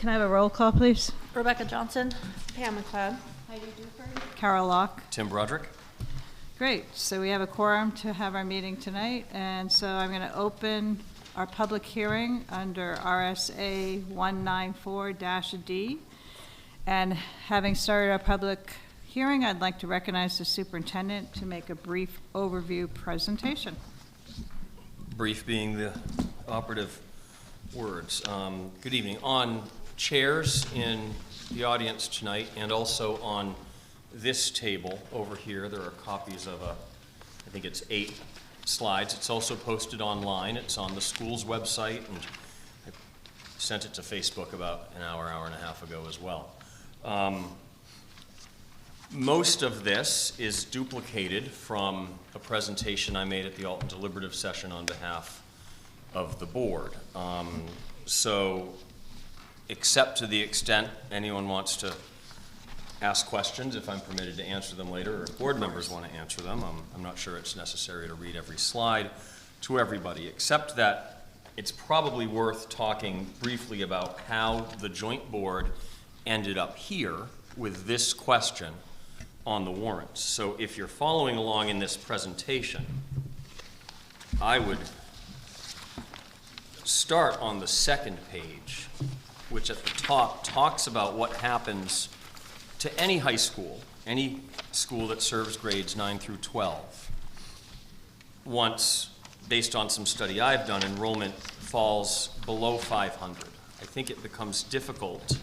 Can I have a roll call, please? Rebecca Johnson. Pam McLeod. Carol Locke. Tim Broderick. Great. So we have a quorum to have our meeting tonight, and so I'm going to open our public hearing under RSA 194-D. And having started our public hearing, I'd like to recognize the superintendent to make a brief overview presentation. Brief being the operative words. Good evening. On chairs in the audience tonight and also on this table over here, there are copies of I think it's 8 slides. It's also posted online. It's on the school's website, and I sent it to Facebook about an hour and a half ago as well. Most of this is duplicated from a presentation I made at the Alton deliberative session on behalf of the board. So, except to the extent anyone wants to ask questions, if I'm permitted to answer them later, or if board members want to answer them, I'm not sure it's necessary to read every slide to everybody, except that it's probably worth talking briefly about how the joint board ended up here with this question on the warrants. So if you're following along in this presentation, I would start on the second page, which at the top talks about what happens to any high school, any school that serves grades 9 through 12. Once, based on some study I've done, enrollment falls below 500. I think it becomes difficult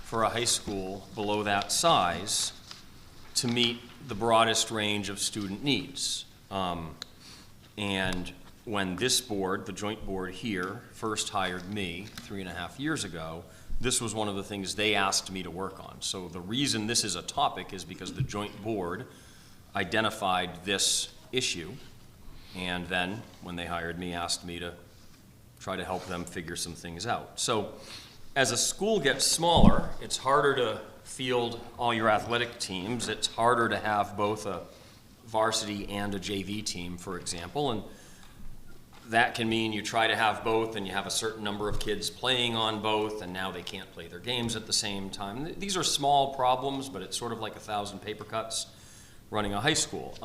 for a high school below that size to meet the broadest range of student needs. And when this board, the joint board here, first hired me 3.5 years ago, this was one of the things they asked me to work on. So the reason this is a topic is because the joint board identified this issue, and then when they hired me, asked me to try to help them figure some things out. So as a school gets smaller, it's harder to field all your athletic teams. It's harder to have both a varsity and a JV team, for example, and that can mean you try to have both and you have a certain number of kids playing on both, and now they can't play their games at the same time. These are small problems, but it's sort of like 1,000 paper cuts running a high school.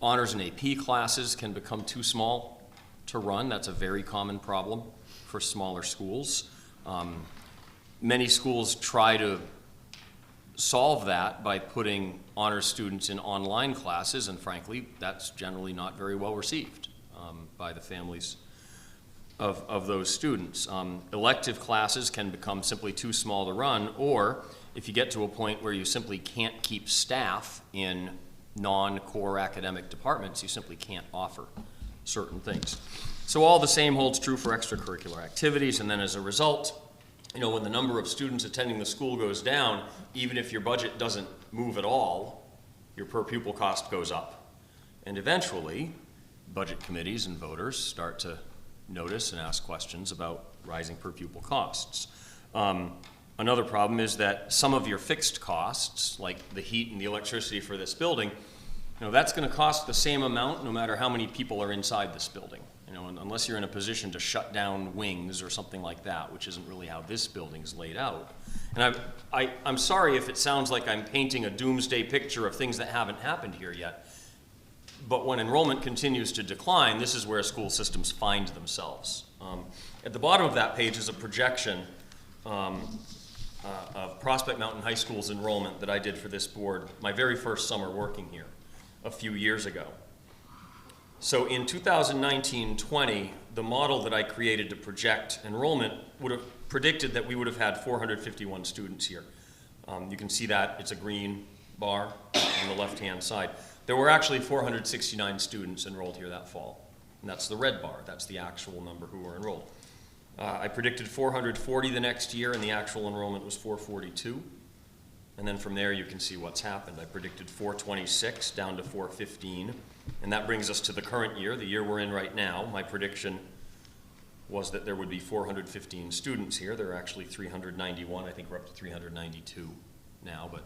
Honors and AP classes can become too small to run. That's a very common problem for smaller schools. Many schools try to solve that by putting honors students in online classes, and frankly, that's generally not very well received by the families of those students. Elective classes can become simply too small to run, or if you get to a point where you simply can't keep staff in non-core academic departments, you simply can't offer certain things. So all the same holds true for extracurricular activities, and then as a result, you know, when the number of students attending the school goes down, even if your budget doesn't move at all, your per pupil cost goes up. And eventually, budget committees and voters start to notice and ask questions about rising per pupil costs. Another problem is that some of your fixed costs, like the heat and the electricity for this building, you know, that's going to cost the same amount no matter how many people are inside this building. You know, unless you're in a position to shut down wings or something like that, which isn't really how this building is laid out. And I'm sorry if it sounds like I'm painting a doomsday picture of things that haven't happened here yet, but when enrollment continues to decline, this is where school systems find themselves. At the bottom of that page is a projection of Prospect Mountain High School's enrollment that I did for this board my very first summer working here a few years ago. So in 2019-20, the model that I created to project enrollment would have predicted that we would have had 451 students here. You can see that it's a green bar on the left-hand side. There were actually 469 students enrolled here that fall, and that's the red bar. That's the actual number who were enrolled. I predicted 440 the next year, and the actual enrollment was 442. And then from there, you can see what's happened. I predicted 426 down to 415. And that brings us to the current year, the year we're in right now. My prediction was that there would be 415 students here. There are actually 391. I think we're up to 392 now, but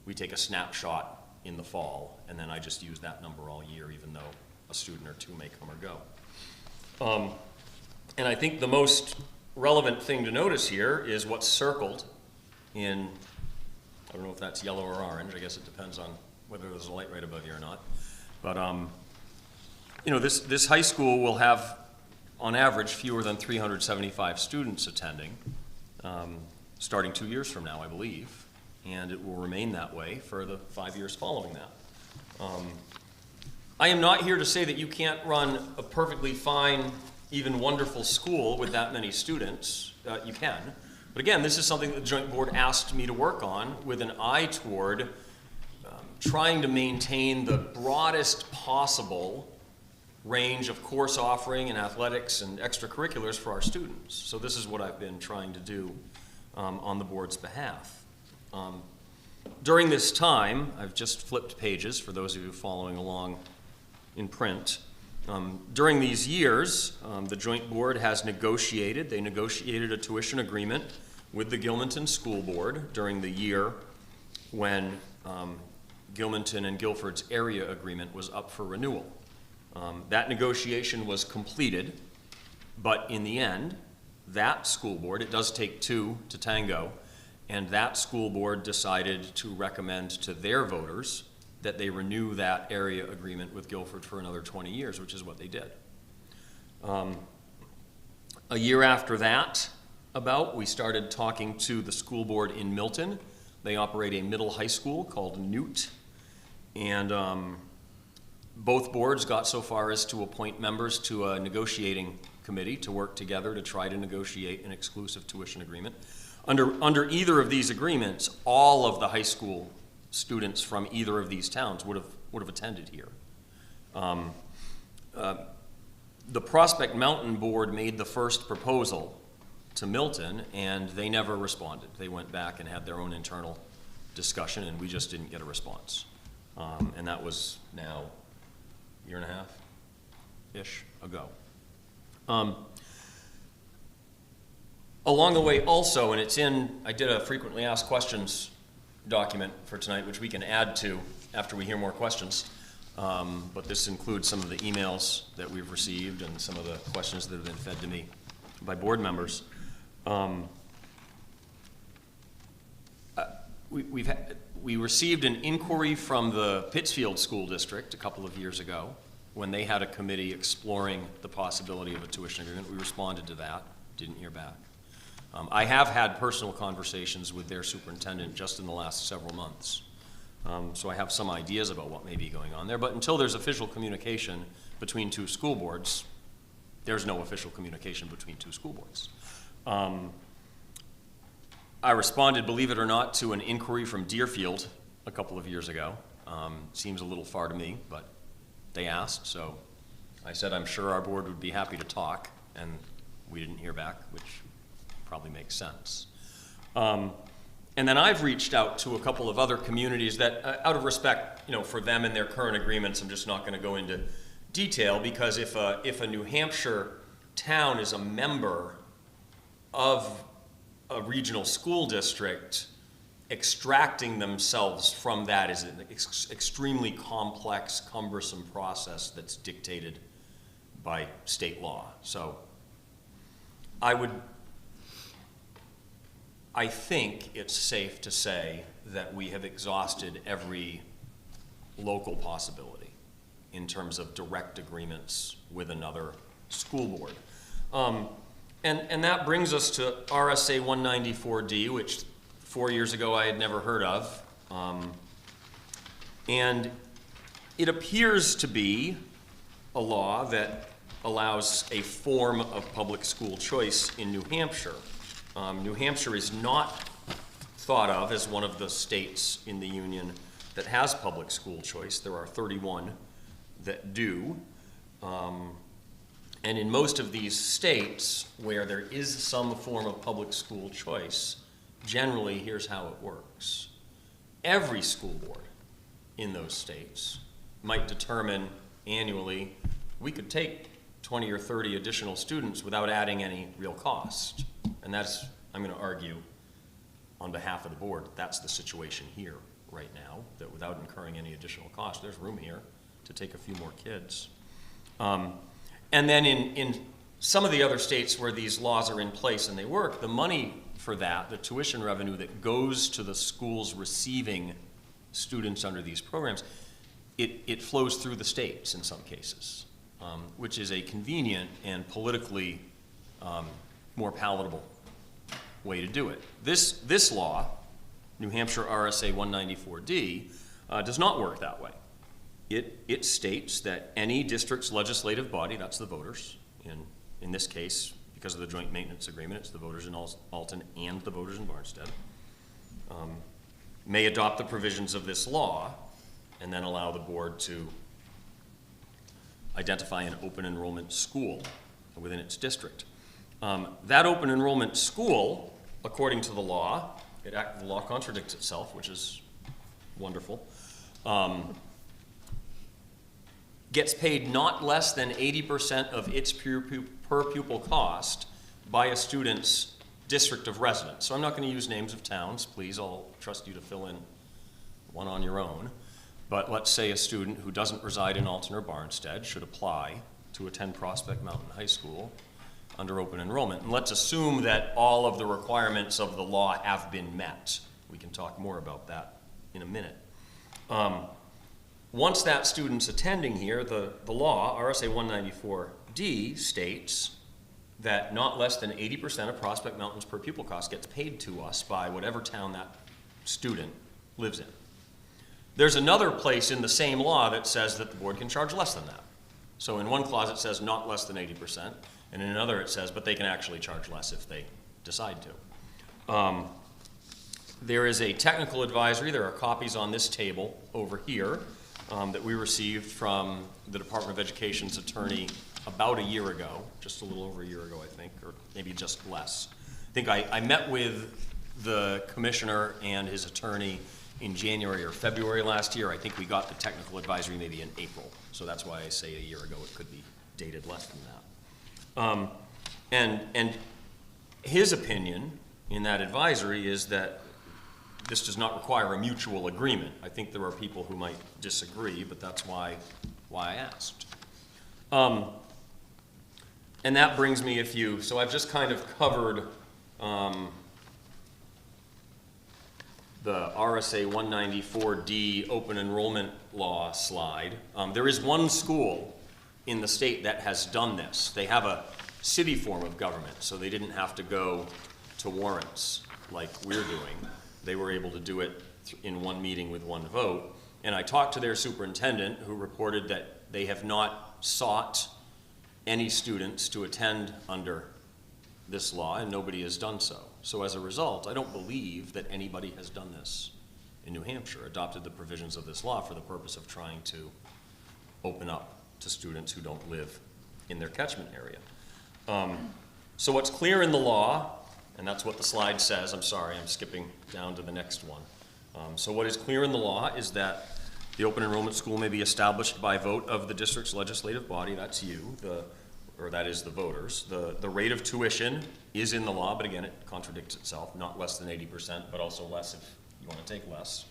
we take a snapshot in the fall, and then I just use that number all year, even though a student or two may come or go. And I think the most relevant thing to notice here is what's circled in, I don't know if that's yellow or orange, I guess it depends on whether there's a light right above you or not. But, you know, this high school will have, on average, fewer than 375 students attending, starting 2 years from now, I believe, and it will remain that way for the 5 years following that. I am not here to say that you can't run a perfectly fine, even wonderful school with that many students. You can. But again, this is something that the Joint Board asked me to work on with an eye toward trying to maintain the broadest possible range of course offering and athletics and extracurriculars for our students. So this is what I've been trying to do on the board's behalf. During this time, I've just flipped pages for those of you following along in print. During these years, the Joint Board has negotiated a tuition agreement with the Gilmanton School Board during the year when Gilmanton and Guilford's area agreement was up for renewal. That negotiation was completed, but in the end, that school board, it does take two to tango, and that school board decided to recommend to their voters that they renew that area agreement with Guilford for another 20 years, which is what they did. A year after that, we started talking to the school board in Milton. They operate a middle high school called Newt, and both boards got so far as to appoint members to a negotiating committee to work together to try to negotiate an exclusive tuition agreement. Under either of these agreements, all of the high school students from either of these towns would have attended here. The Prospect Mountain Board made the first proposal to Milton, and they never responded. They went back and had their own internal discussion, and we just didn't get a response. And that was now a year and a half-ish ago. Along the way also, and it's in, I did a frequently asked questions document for tonight, which we can add to after we hear more questions. But this includes some of the emails that we've received and some of the questions that have been fed to me by board members. We received an inquiry from the Pittsfield School District a couple of years ago when they had a committee exploring the possibility of a tuition agreement. We responded to that, didn't hear back. I have had personal conversations with their superintendent just in the last several months. So I have some ideas about what may be going on there, but until there's official communication between two school boards, there's no official communication between two school boards. I responded, believe it or not, to an inquiry from Deerfield a couple of years ago. Seems a little far to me, but they asked, so I said I'm sure our board would be happy to talk, and we didn't hear back, which probably makes sense. And then I've reached out to a couple of other communities that, out of respect, for them and their current agreements, I'm just not going to go into detail, because if a New Hampshire town is a member of a regional school district, extracting themselves from that is an extremely complex, cumbersome process that's dictated by state law. So I think it's safe to say that we have exhausted every local possibility in terms of direct agreements with another school board. And that brings us to RSA 194D, which 4 years ago I had never heard of. And it appears to be a law that allows a form of public school choice in New Hampshire. New Hampshire is not thought of as one of the states in the Union that has public school choice. There are 31 that do. And in most of these states where there is some form of public school choice, generally, here's how it works. Every school board in those states might determine annually, we could take 20 or 30 additional students without adding any real cost. And that's, I'm going to argue on behalf of the board, that's the situation here right now, that without incurring any additional cost, there's room here to take a few more kids. And then in some of the other states where these laws are in place and they work, the money for that, the tuition revenue that goes to the schools receiving students under these programs, it flows through the states in some cases, which is a convenient and politically more palatable way to do it. This law, New Hampshire RSA 194D, does not work that way. It states that any district's legislative body, that's the voters, in this case, because of the joint maintenance agreement, it's the voters in Alton and the voters in Barnstead, may adopt the provisions of this law and then allow the board to identify an open enrollment school within its district. That open enrollment school, according to the law, the law contradicts itself, which is wonderful, gets paid not less than 80% of its per pupil cost by a student's district of residence. So I'm not going to use names of towns. Please, I'll trust you to fill in one on your own. But let's say a student who doesn't reside in Alton or Barnstead should apply to attend Prospect Mountain High School under open enrollment. And let's assume that all of the requirements of the law have been met. We can talk more about that in a minute. Once that student's attending here, the law, RSA 194D, states that not less than 80% of Prospect Mountain's per pupil cost gets paid to us by whatever town that student lives in. There's another place in the same law that says that the board can charge less than that. So in one clause it says not less than 80%, and in another it says, but they can actually charge less if they decide to. There is a technical advisory. There are copies on this table over here that we received from the Department of Education's attorney about a year ago, just a little over a year ago, I think, or maybe just less. I think I met with the commissioner and his attorney in January or February last year. I think we got the technical advisory maybe in April, so that's why I say a year ago. It could be dated less than that. And his opinion in that advisory is that this does not require a mutual agreement. I think there are people who might disagree, but that's why I asked. And that brings me a few. So I've just kind of covered the RSA 194D open enrollment law slide. There is one school in the state that has done this. They have a city form of government, so they didn't have to go to warrants like we're doing. They were able to do it in one meeting with one vote. And I talked to their superintendent, who reported that they have not sought any students to attend under this law, and nobody has done so. So as a result, I don't believe that anybody has done this in New Hampshire, adopted the provisions of this law for the purpose of trying to open up to students who don't live in their catchment area. So what's clear in the law, and that's what the slide says. I'm sorry, I'm skipping down to the next one. So what is clear in the law is that the open enrollment school may be established by vote of the district's legislative body, that's you, or that is the voters. The rate of tuition is in the law, but again, it contradicts itself, not less than 80%, but also less if you want to take less.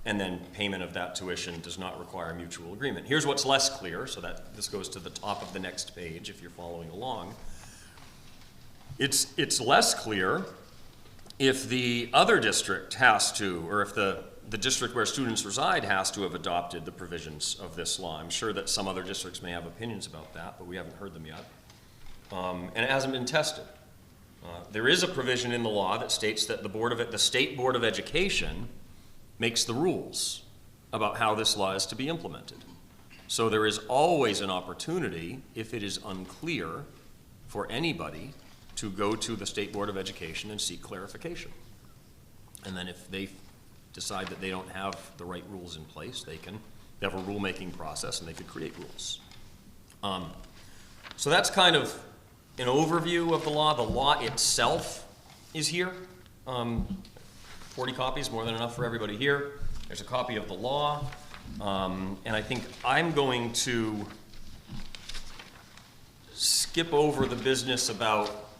And then payment of that tuition does not require mutual agreement. Here's what's less clear, so that this goes to the top of the next page if you're following along. It's less clear if the other district has to, or if the district where students reside has to have adopted the provisions of this law. I'm sure that some other districts may have opinions about that, but we haven't heard them yet. And it hasn't been tested. There is a provision in the law that states that the State Board of Education makes the rules about how this law is to be implemented. So there is always an opportunity, if it is unclear, for anybody to go to the State Board of Education and seek clarification. And then if they decide that they don't have the right rules in place, they have a rulemaking process and they could create rules. So that's kind of an overview of the law. The law itself is here. 40 copies, more than enough for everybody here. There's a copy of the law. And I think I'm going to skip over the business about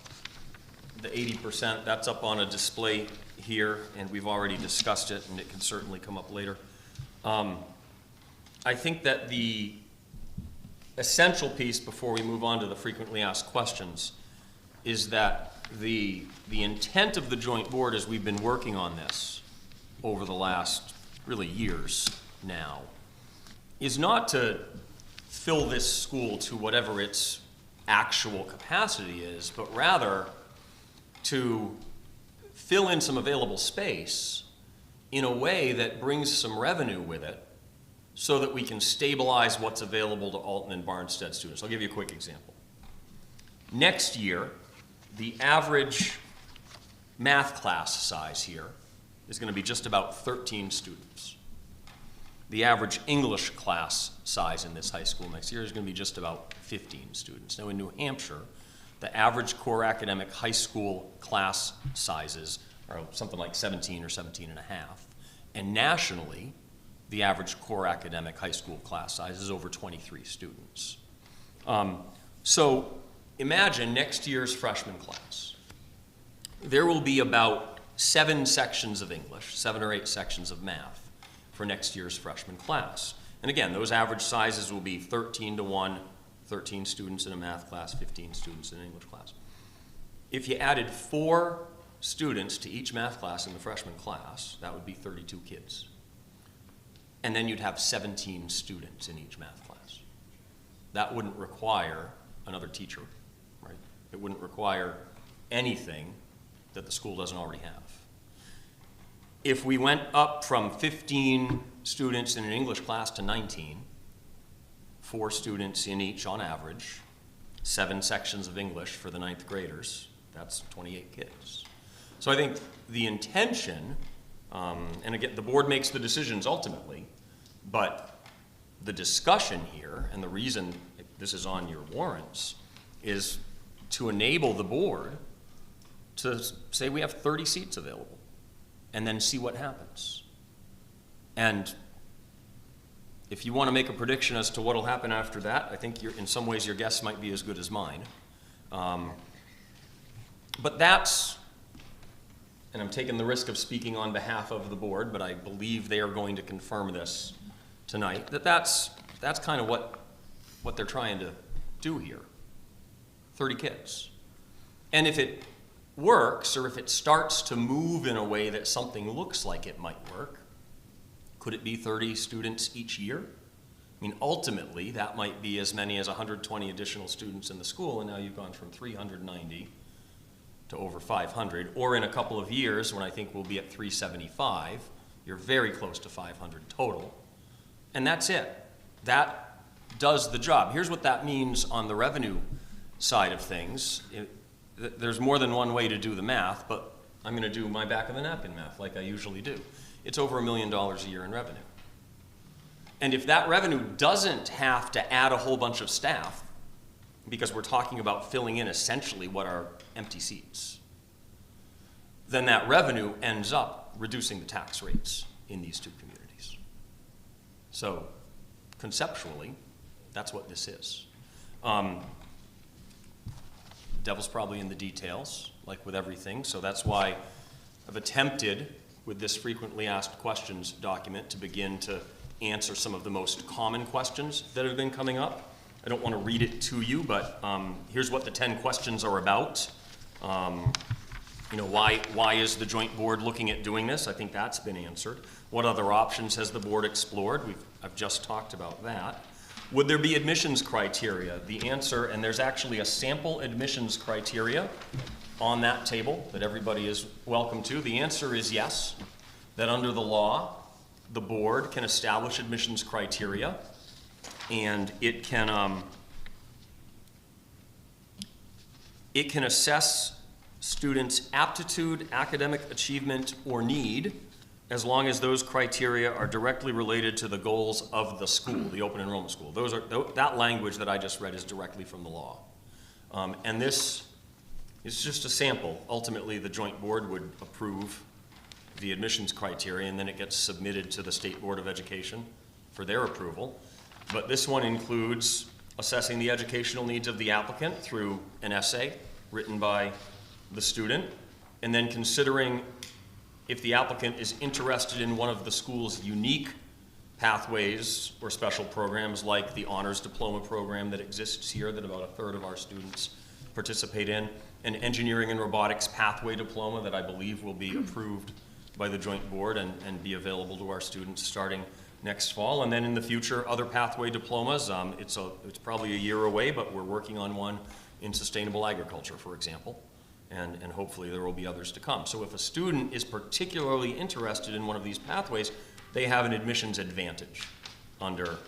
the 80%. That's up on a display here, and we've already discussed it, and it can certainly come up later. I think that the essential piece before we move on to the frequently asked questions is that the intent of the joint board as we've been working on this over the last really years now is not to fill this school to whatever its actual capacity is, but rather to fill in some available space in a way that brings some revenue with it so that we can stabilize what's available to Alton and Barnstead students. I'll give you a quick example. Next year, the average math class size here is going to be just about 13 students. The average English class size in this high school next year is going to be just about 15 students. Now in New Hampshire, the average core academic high school class sizes are something like 17 or 17 and a half. And nationally, the average core academic high school class size is over 23 students. So imagine next year's freshman class. There will be about 7 sections of English, 7 or 8 sections of math for next year's freshman class. And again, those average sizes will be 13 to 1, 13 students in a math class, 15 students in an English class. If you added 4 students to each math class in the freshman class, that would be 32 kids. And then you'd have 17 students in each math class. That wouldn't require another teacher, right? It wouldn't require anything that the school doesn't already have. If we went up from 15 students in an English class to 19, 4 students in each on average, 7 sections of English for the 9th graders, that's 28 kids. So I think the intention, and again, the board makes the decisions ultimately, but the discussion here, and the reason this is on your warrants, is to enable the board to say we have 30 seats available, and then see what happens. And if you want to make a prediction as to what will happen after that, I think in some ways your guess might be as good as mine. But that's, and I'm taking the risk of speaking on behalf of the board, but I believe they are going to confirm this tonight, that's kind of what they're trying to do here. 30 kids. And if it works, or if it starts to move in a way that something looks like it might work, could it be 30 students each year? I mean, ultimately, that might be as many as 120 additional students in the school, and now you've gone from 390 to over 500, or in a couple of years, when I think we'll be at 375, you're very close to 500 total, and that's it. That does the job. Here's what that means on the revenue side of things. There's more than one way to do the math, but I'm going to do my back of the napkin math like I usually do. It's over $1 million a year in revenue. And if that revenue doesn't have to add a whole bunch of staff, because we're talking about filling in essentially what are empty seats, then that revenue ends up reducing the tax rates in these 2 communities. So conceptually, that's what this is. Devil's probably in the details, like with everything, so that's why I've attempted with this frequently asked questions document to begin to answer some of the most common questions that have been coming up. I don't want to read it to you, but here's what the 10 questions are about. Why is the joint board looking at doing this? I think that's been answered. What other options has the board explored? I've just talked about that. Would there be admissions criteria? The answer, and there's actually a sample admissions criteria on that table that everybody is welcome to. The answer is yes, that under the law, the board can establish admissions criteria, and it can assess students' aptitude, academic achievement, or need, as long as those criteria are directly related to the goals of the school, the open enrollment school. That language that I just read is directly from the law. And this is just a sample. Ultimately, the joint board would approve the admissions criteria, and then it gets submitted to the State Board of Education for their approval. But this one includes assessing the educational needs of the applicant through an essay written by the student, and then considering if the applicant is interested in one of the school's unique pathways or special programs like the honors diploma program that exists here that about a third of our students participate in, an engineering and robotics pathway diploma that I believe will be approved by the joint board and be available to our students starting next fall. And then in the future, other pathway diplomas. It's probably a year away, but we're working on one in sustainable agriculture, for example. And hopefully there will be others to come. So if a student is particularly interested in one of these pathways, they have an admissions advantage under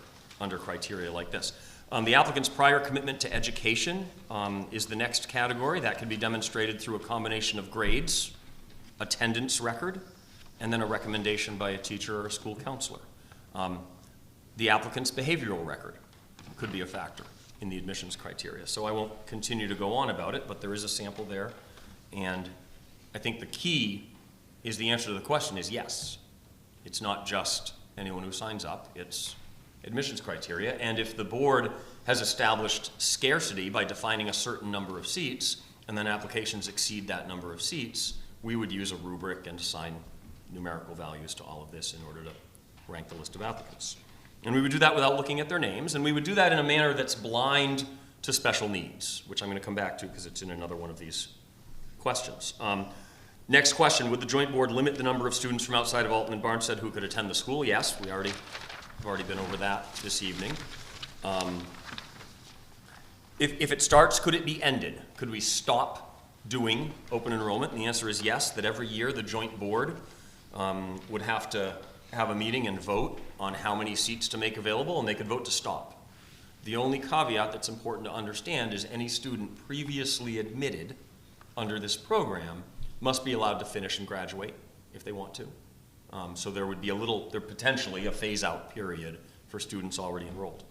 criteria like this. The applicant's prior commitment to education is the next category. That can be demonstrated through a combination of grades, attendance record, and then a recommendation by a teacher or a school counselor. The applicant's behavioral record could be a factor in the admissions criteria. So I won't continue to go on about it, but there is a sample there. And I think the key is the answer to the question is yes. It's not just anyone who signs up, it's admissions criteria. And if the board has established scarcity by defining a certain number of seats, and then applications exceed that number of seats, we would use a rubric and assign numerical values to all of this in order to rank the list of applicants. And we would do that without looking at their names, and we would do that in a manner that's blind to special needs, which I'm going to come back to because it's in another one of these questions. Next question, would the joint board limit the number of students from outside of Alton and Barnstead who could attend the school? Yes, we've already been over that this evening. If it starts, could it be ended? Could we stop doing open enrollment? And the answer is yes, that every year the joint board would have to have a meeting and vote on how many seats to make available, and they could vote to stop. The only caveat that's important to understand is any student previously admitted under this program must be allowed to finish and graduate if they want to. So there would be potentially a phase-out period for students already enrolled.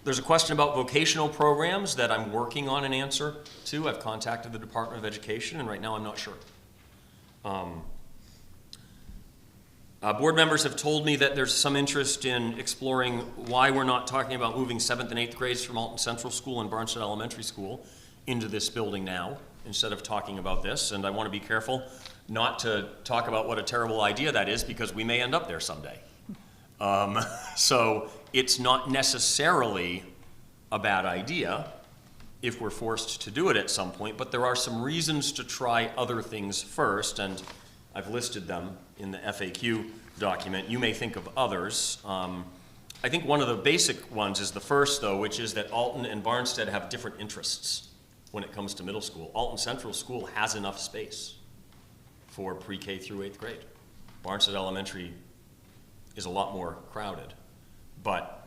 There's a question about vocational programs that I'm working on an answer to. I've contacted the Department of Education, and right now I'm not sure. Board members have told me that there's some interest in exploring why we're not talking about moving 7th and 8th grades from Alton Central School and Barnstead Elementary School into this building now, instead of talking about this. And I want to be careful not to talk about what a terrible idea that is, because we may end up there someday. So it's not necessarily a bad idea if we're forced to do it at some point, but there are some reasons to try other things first, and I've listed them in the FAQ document. You may think of others. I think one of the basic ones is the first, though, which is that Alton and Barnstead have different interests when it comes to middle school. Alton Central School has enough space for pre-K through 8th grade. Barnstead Elementary is a lot more crowded, but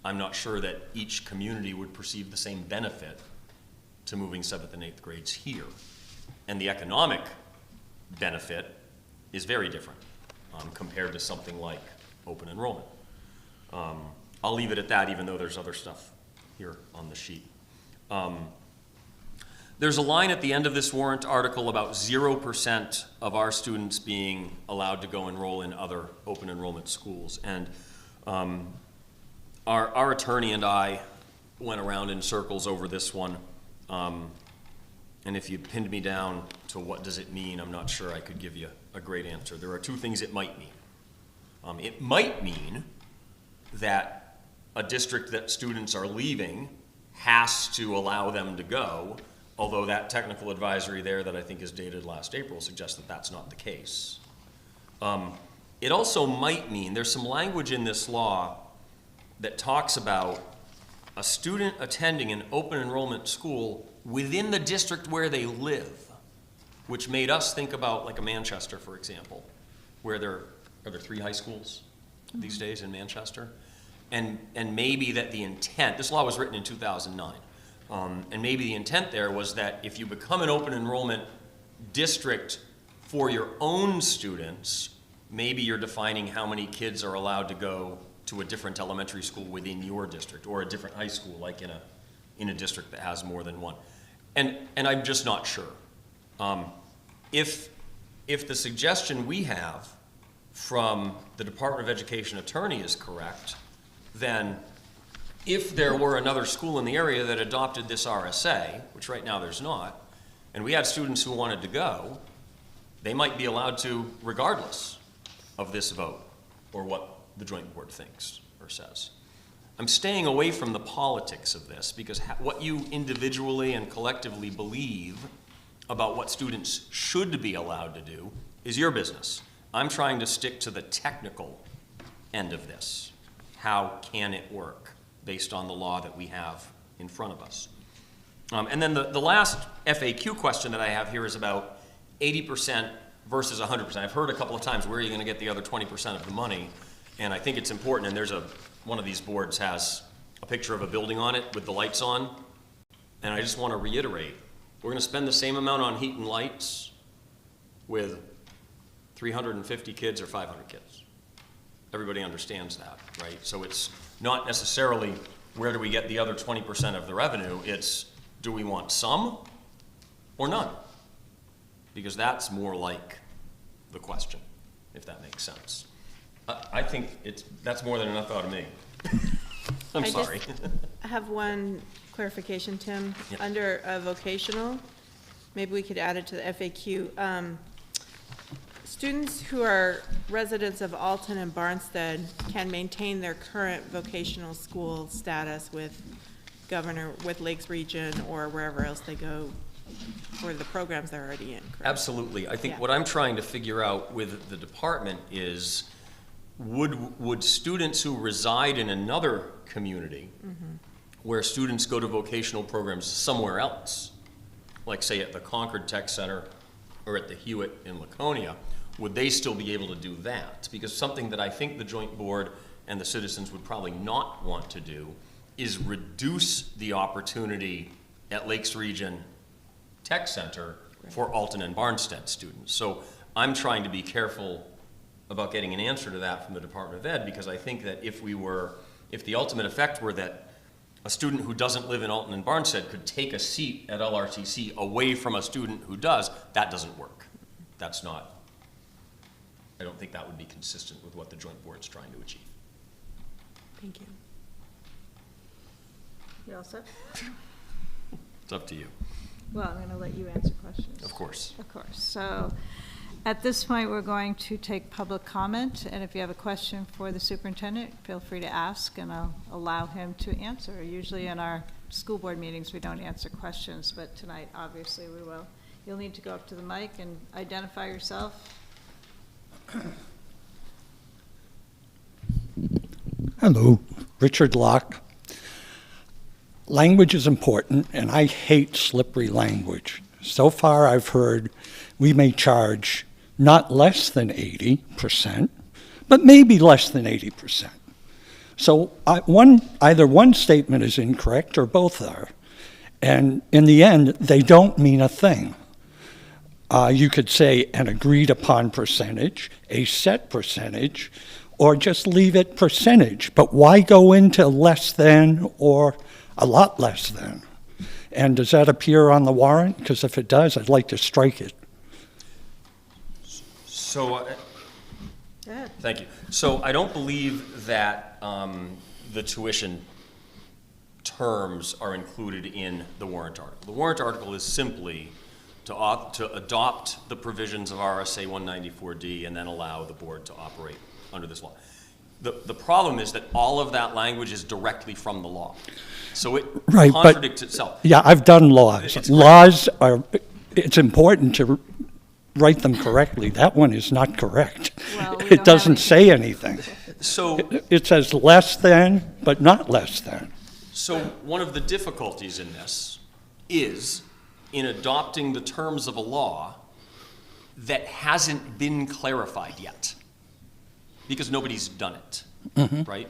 I'm not sure that each community would perceive the same benefit to moving 7th and 8th grades here. And the economic benefit is very different compared to something like open enrollment. I'll leave it at that, even though there's other stuff here on the sheet. There's a line at the end of this warrant article about 0% of our students being allowed to go enroll in other open enrollment schools. And our attorney and I went around in circles over this one. And if you pinned me down to what does it mean, I'm not sure I could give you a great answer. There are two things it might mean. It might mean that a district that students are leaving has to allow them to go, although that technical advisory there that I think is dated last April suggests that that's not the case. It also might mean, there's some language in this law that talks about a student attending an open enrollment school within the district where they live, which made us think about like a Manchester, for example, where are there 3 high schools these days in Manchester? And maybe that the intent, this law was written in 2009, and maybe the intent there was that if you become an open enrollment district for your own students, maybe you're defining how many kids are allowed to go to a different elementary school within your district, or a different high school, like in a district that has more than one. And I'm just not sure. If the suggestion we have from the Department of Education attorney is correct, then if there were another school in the area that adopted this RSA, which right now there's not, and we had students who wanted to go, they might be allowed to regardless of this vote or what the joint board thinks or says. I'm staying away from the politics of this because what you individually and collectively believe about what students should be allowed to do is your business. I'm trying to stick to the technical end of this. How can it work based on the law that we have in front of us? And then the last FAQ question that I have here is about 80% versus 100%. I've heard a couple of times, where are you going to get the other 20% of the money? And I think it's important, and there's one of these boards has a picture of a building on it with the lights on. And I just want to reiterate, we're going to spend the same amount on heat and lights with 350 kids or 500 kids. Everybody understands that, right? So it's not necessarily where do we get the other 20% of the revenue, it's do we want some or none? Because that's more like the question, if that makes sense. I think that's more than enough out of me. I'm sorry. I have one clarification, Tim. Yeah. Under vocational, maybe we could add it to the FAQ. Students who are residents of Alton and Barnstead can maintain their current vocational school status with Lakes Region or wherever else they go for the programs they're already in, correct? Absolutely. I think Yeah. what I'm trying to figure out with the department is would students who reside in another community where students go to vocational programs somewhere else, like say at the Concord Tech Center or at the Hewitt in Laconia, would they still be able to do that? Because something that I think the joint board and the citizens would probably not want to do is reduce the opportunity at Lakes Region Tech Center for Alton and Barnstead students. So I'm trying to be careful about getting an answer to that from the Department of Ed, because I think that if the ultimate effect were that a student who doesn't live in Alton and Barnstead could take a seat at LRTC away from a student who does, that doesn't work. That's not, I don't think that would be consistent with what the joint board's trying to achieve. Thank you. You all set? It's up to you. Well, I'm going to let you answer questions. Of course. Of course. So at this point, we're going to take public comment, and if you have a question for the superintendent, feel free to ask, and I'll allow him to answer. Usually in our school board meetings, we don't answer questions, but tonight, obviously, we will. You'll need to go up to the mic and identify yourself. Hello, Richard Locke. Language is important, and I hate slippery language. So far, I've heard we may charge not less than 80%, but maybe less than 80%. So either one statement is incorrect or both are. And in the end, they don't mean a thing. You could say an agreed upon percentage, a set percentage, or just leave it percentage. But why go into less than or a lot less than? And does that appear on the warrant? Because if it does, I'd like to strike it. So, Go ahead. thank you. So I don't believe that the tuition terms are included in the warrant article. The warrant article is simply to adopt the provisions of RSA 194D and then allow the board to operate under this law. The problem is that all of that language is directly from the law. So it Right, contradicts itself. Yeah, I've done laws. It's Laws are, it's important to write them correctly. That one is not correct. Well, we don't It have doesn't any- say anything. So It says less than, but not less than. So one of the difficulties in this is in adopting the terms of a law that hasn't been clarified yet, because nobody's done it, right?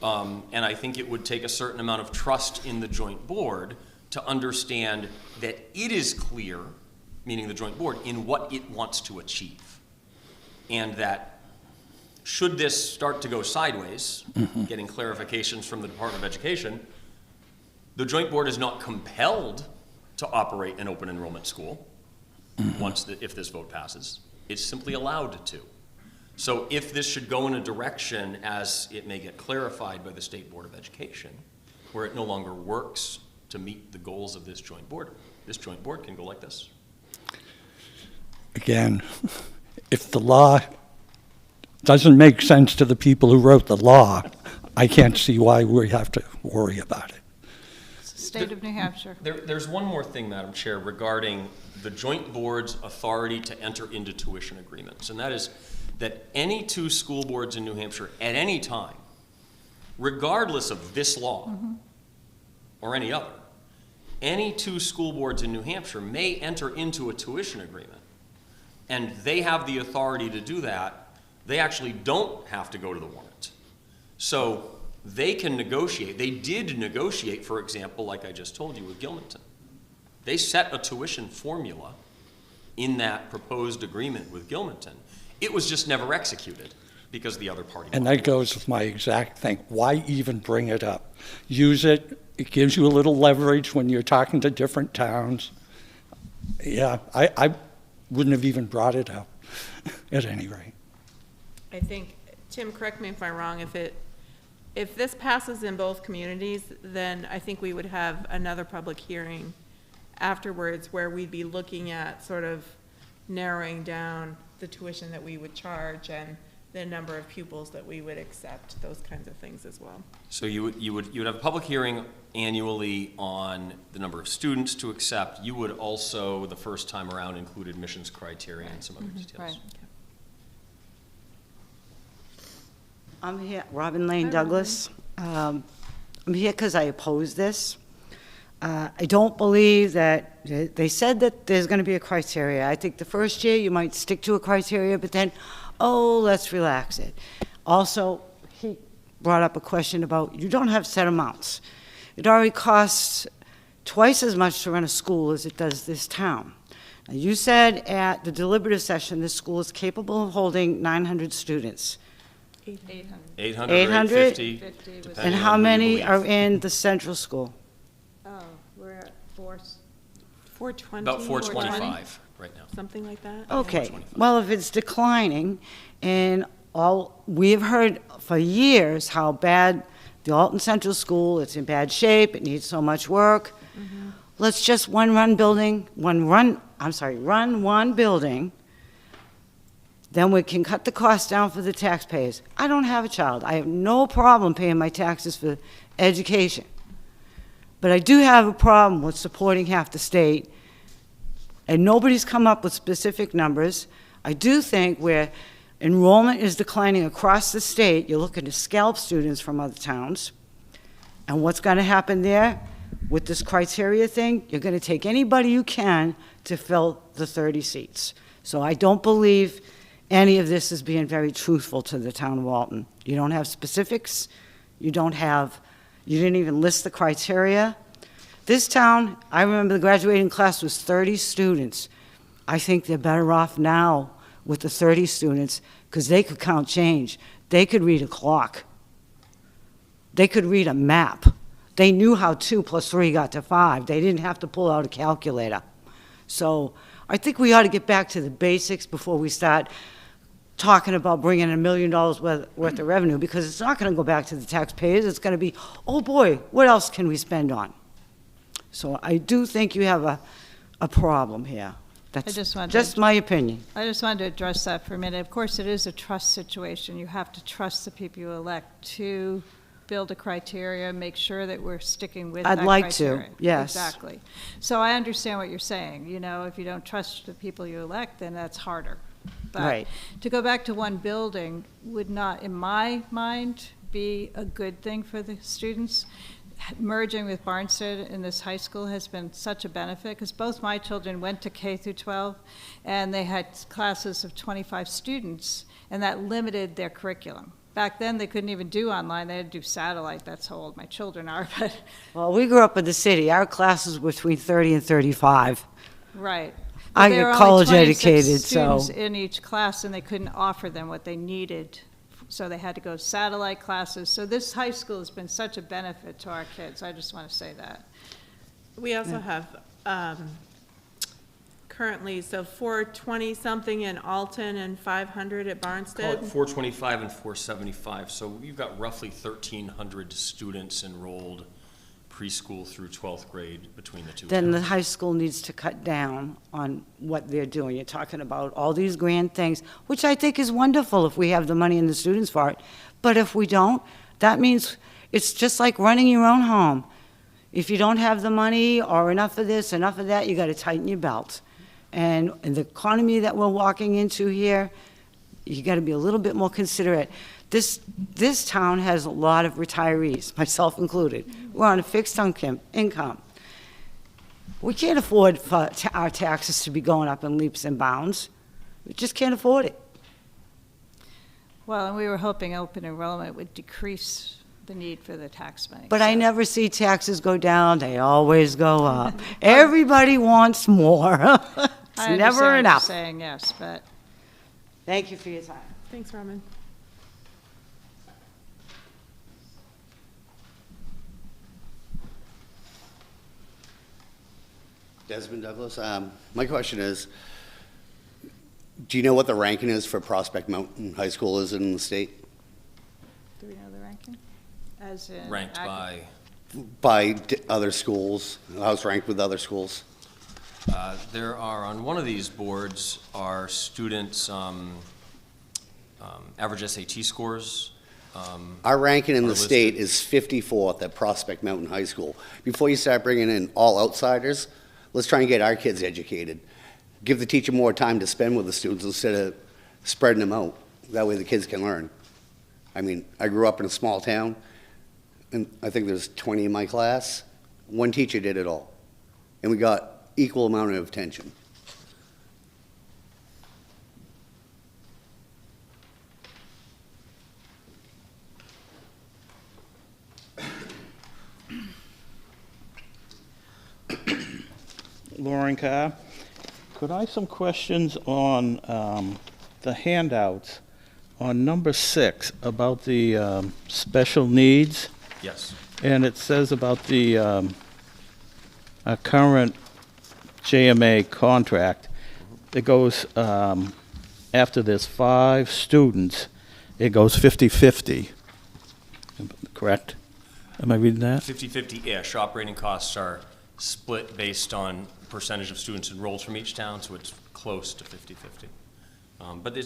And I think it would take a certain amount of trust in the joint board to understand that it is clear, meaning the joint board, in what it wants to achieve. And that should this start to go sideways, getting clarifications from the Department of Education, the joint board is not compelled to operate an open enrollment school if this vote passes. It's simply allowed to. So if this should go in a direction as it may get clarified by the State Board of Education, where it no longer works to meet the goals of this joint board can go like this. Again, if the law doesn't make sense to the people who wrote the law, I can't see why we have to worry about it. It's the state of New Hampshire. There's one more thing, Madam Chair, regarding the joint board's authority to enter into tuition agreements, and that is that any two school boards in New Hampshire at any time, regardless of this law or any other, any two school boards in New Hampshire may enter into a tuition agreement, and they have the authority to do that. They actually don't have to go to the warrant. So they can negotiate. They did negotiate, for example, like I just told you with Gilmanton. They set a tuition formula in that proposed agreement with Gilmanton. It was just never executed because the other party. And that goes with my exact thing. Why even bring it up? Use it. It gives you a little leverage when you're talking to different towns. Yeah, I wouldn't have even brought it up at any rate. I think, Tim, correct me if I'm wrong, if this passes in both communities, then I think we would have another public hearing afterwards where we'd be looking at sort of narrowing down the tuition that we would charge and the number of pupils that we would accept, those kinds of things as well. So you would have a public hearing annually on the number of students to accept. You would also, the first time around, include admissions criteria and some other details. Right. I'm here, Robin Lane Douglas. I'm here because I oppose this. I don't believe that, they said that there's going to be a criteria. I think the first year you might stick to a criteria, but then, oh, let's relax it. Also, he brought up a question about you don't have set amounts. It already costs twice as much to run a school as it does this town. Now, you said at the deliberative session this school is capable of holding 900 students. 800. 800, 850, 50 was- depending And on how who you many believe. are in the central school? Oh, we're at 420? About 425 right now. Something like that? Okay, 425. well, if it's declining, and we've heard for years how bad the Alton Central School, it's in bad shape, it needs so much work. Let's just run one building, then we can cut the cost down for the taxpayers. I don't have a child. I have no problem paying my taxes for education. But I do have a problem with supporting half the state, and nobody's come up with specific numbers. I do think where enrollment is declining across the state, you're looking to scalp students from other towns. And what's going to happen there with this criteria thing? You're going to take anybody you can to fill the 30 seats. So I don't believe any of this is being very truthful to the town of Alton. You don't have specifics. You didn't even list the criteria. This town, I remember the graduating class was 30 students. I think they're better off now with the 30 students because they could count change. They could read a clock. They could read a map. They knew how 2 + 3 got to 5. They didn't have to pull out a calculator. So I think we ought to get back to the basics before we start talking about bringing $1 million worth of revenue, because it's not going to go back to the taxpayers. It's going to be, oh boy, what else can we spend on? So I do think you have a problem here. That's just wanted just to- my opinion. I just wanted to address that for a minute. Of course, it is a trust situation. You have to trust the people you elect to build a criteria, make sure that we're sticking with that I'd like criteria. to, yes. Exactly. So I understand what you're saying. You know, if you don't trust the people you elect, then that's harder. But Right. to go back to one building would not, in my mind, be a good thing for the students. Merging with Barnstead in this high school has been such a benefit, because both my children went to K through 12, and they had classes of 25 students, and that limited their curriculum. Back then, they couldn't even do online, they had to do satellite, that's how old my children are, but, Well, we grew up in the city. Our classes were between 30 and 35. right. I But there get were only college 26 educated, so- students in each class, and they couldn't offer them what they needed, so they had to go satellite classes. So this high school has been such a benefit to our kids, I just want to say that. We also have currently, so 420-something in Alton and 500 at Call it Barnstead. 425 and 475, so you've got roughly 1,300 students enrolled preschool through 12th grade between the two Then the towns. high school needs to cut down on what they're doing. You're talking about all these grand things, which I think is wonderful if we have the money and the students for it. But if we don't, that means it's just like running your own home. If you don't have the money or enough of this, enough of that, you got to tighten your belt. And in the economy that we're walking into here, you got to be a little bit more considerate. This town has a lot of retirees, myself included. We're on a fixed income. We can't afford for our taxes to be going up in leaps and bounds. We just can't afford it. Well, and we were hoping open enrollment would decrease the need for the tax money. But I so- never see taxes go down, they always go up. Everybody wants more. It's I never understand what you're enough. saying, yes, but Thank you for your time. Thanks, Robin. Desmond Douglas. My question is, do you know what the ranking is for Prospect Mountain High School is in the state? do we know the ranking? As in. Ranked By other schools, how it's ranked with other schools? There are, on one of these boards, are students' average SAT scores. Our ranking in Are the listed. state is 54th at Prospect Mountain High School. Before you start bringing in all outsiders, let's try and get our kids educated. Give the teacher more time to spend with the students instead of spreading them out. That way the kids can learn. I mean, I grew up in a small town, and I think there's 20 in my class. One teacher did it all, and we got equal amount of attention. Lauren Carr. Could I have some questions on the handouts on number 6 about the special needs? Yes. And it says about the our current JMA contract. It goes, after there's 5 students, it goes 50-50. Correct? Am I reading that? 50-50-ish. Operating costs are split based on percentage of students enrolled from each town, so it's close to 50-50. But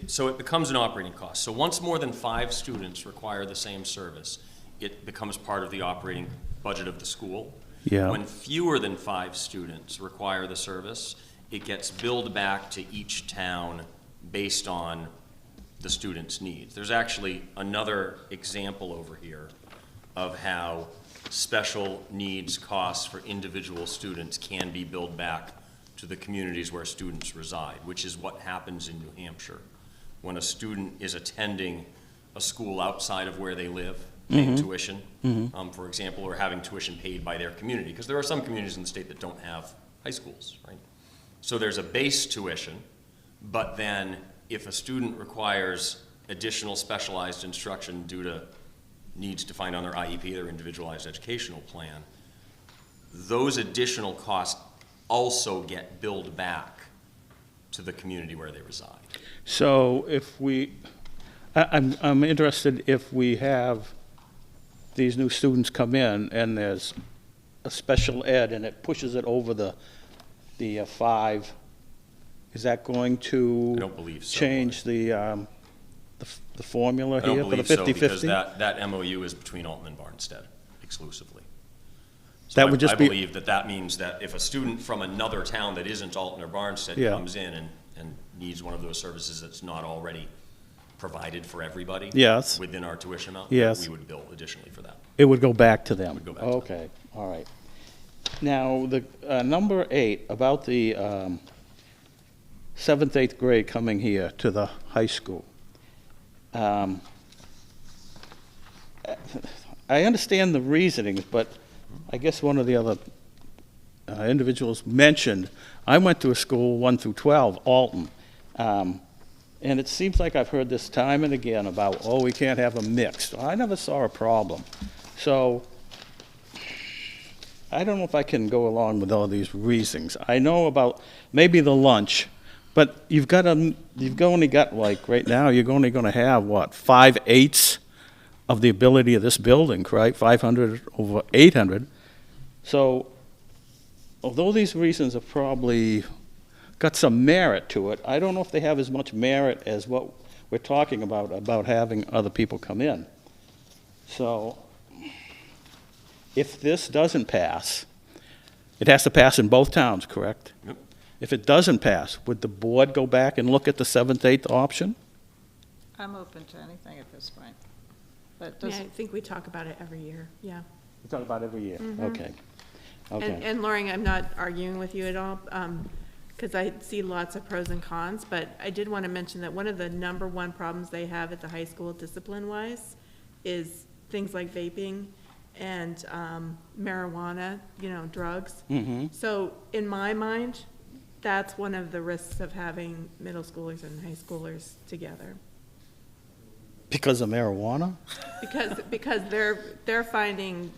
so it becomes an operating cost. So once more than 5 students require the same service, it becomes part of the operating budget of the school. Yeah. When fewer than 5 students require the service, it gets billed back to each town based on the student's needs. There's actually another example over here of how special needs costs for individual students can be billed back to the communities where students reside, which is what happens in New Hampshire. When a student is attending a school outside of where they live, paying tuition, for example, or having tuition paid by their community, because there are some communities in the state that don't have high schools, right? So there's a base tuition, but then if a student requires additional specialized instruction due to needs defined on their IEP, their individualized educational plan, those additional costs also get billed back to the community where they reside. So if I'm interested if we have these new students come in and there's a special ed and it pushes it over the 5, is that going to I don't believe so. change the formula I don't here for the believe so, 50-50? because that MOU is between Alton and Barnstead exclusively. So That would just I be- believe that means that if a student from another town that isn't Alton or Barnstead Yeah. comes in and needs one of those services that's not already provided for everybody Yes. within our tuition amount, Yes. we would bill additionally for that. It would go back to them? Would go back to them. Okay, all right. Now, the number 8, about the 7th, 8th grade coming here to the high school. I understand the reasonings, but I guess one of the other individuals mentioned, I went to a school 1 through 12, Alton, and it seems like I've heard this time and again about, oh, we can't have them mixed. I never saw a problem. So I don't know if I can go along with all these reasons. I know about maybe the lunch, but you've only got, like, right now, you're only going to have, what, 5/8 of the ability of this building, right? 500 over 800. So, although these reasons have probably got some merit to it, I don't know if they have as much merit as what we're talking about having other people come in. So, if this doesn't pass, it has to pass in both towns, correct? Yep. If it doesn't pass, would the board go back and look at the 7th, 8th option? I'm open to anything at this point. But Yeah, does, I think we talk about it every year, yeah. We talk about every year, okay. And, Okay. and Loring, I'm not arguing with you at all, because I see lots of pros and cons, but I did want to mention that one of the number one problems they have at the high school discipline-wise is things like vaping and marijuana, drugs. Mm-hmm. So in my mind, that's one of the risks of having middle schoolers and high schoolers together. Because of marijuana? Because they're finding,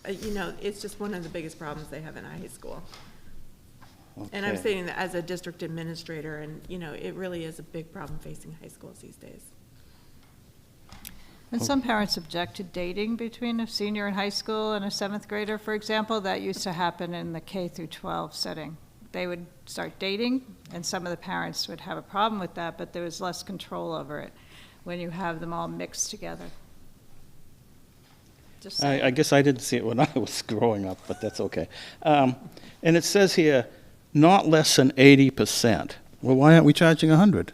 it's just one of the biggest problems they have in high school. And I'm Okay. saying that as a district administrator, and, it really is a big problem facing high schools these days. and some parents object to dating between a senior in high school and a 7th grader, for example. That used to happen in the K through 12 setting. They would start dating, and some of the parents would have a problem with that, but there was less control over it when you have them all mixed together. Just saying. I guess I didn't see it when I was growing up, but that's okay. And it says here, not less than 80%. Well, why aren't we charging 100?